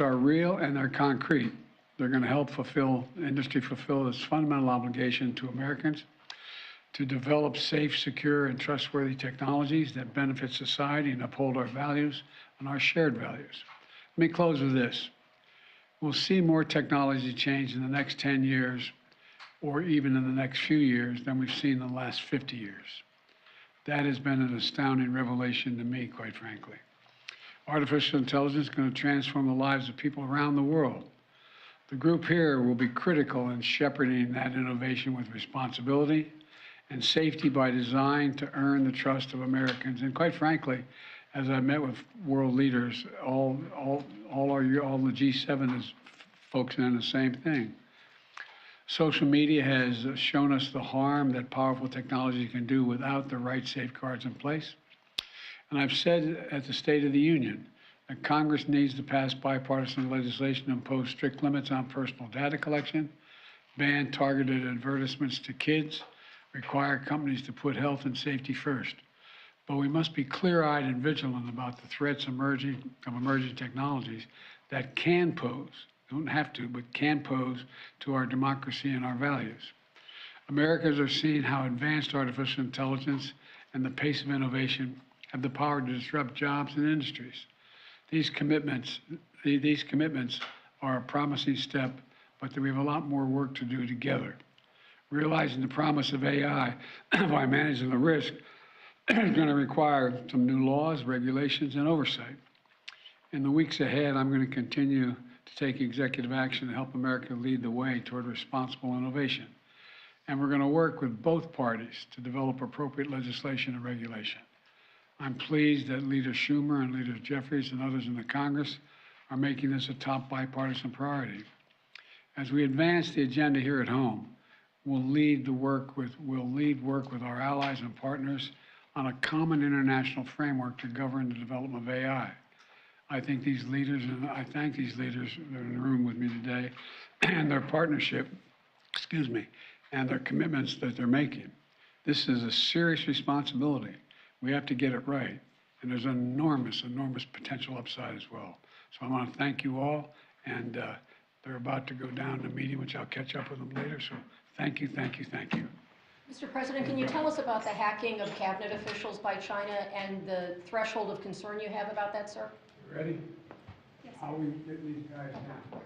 Are real and they're concrete. They're going to help industry fulfill its fundamental obligation to Americans to develop safe, secure, and trustworthy technologies that benefit society and uphold our values and our shared values. Let me close with this. We'll see more technology change in the next 10 years or even in the next few years than we've seen in the last 50 years. That has been an astounding revelation to me, quite frankly. Artificial intelligence is going to transform the lives of people around the world. The group here will be critical in shepherding that innovation with responsibility and safety by design to earn the trust of Americans. And quite frankly, as I met with world leaders, all the G7 is focusing on the same thing. Social media has shown us the harm that powerful technology can do without the right safeguards in place. And I've said at the State of the Union that Congress needs to pass bipartisan legislation to impose strict limits on personal data collection, ban targeted advertisements to kids, require companies to put health and safety first. But we must be clear-eyed and vigilant about the threats of emerging technologies that can pose, don't have to, but can pose to our democracy and our values. Americans are seeing how advanced artificial intelligence and the pace of innovation have the power to disrupt jobs and industries. These commitments are a promising step, but we have a lot more work to do together. Realizing the promise of AI by managing the risk is going to require some new laws, regulations, and oversight. In the weeks ahead, I'm going to continue to take executive action to help America lead the way toward responsible innovation. And we're going to work with both parties to develop appropriate legislation and regulation. I'm pleased that Leader Schumer and Leader Jeffries and others in the Congress are making this a top bipartisan priority. As we advance the agenda here at home, we'll lead work with our allies and partners on a common international framework to govern the development of AI. I thank these leaders that are in the room with me today and their partnership, and their commitments that they're making. This is a serious responsibility. We have to get it right. And there's enormous, enormous potential upside as well. So I want to thank you all. And they're about to go down to a meeting, which I'll catch up with them later. So thank you, thank you, thank you. Mr. President, can you tell us about the hacking of cabinet officials by China and the threshold of concern you have about that, sir? Ready? Yes. How we get these guys now?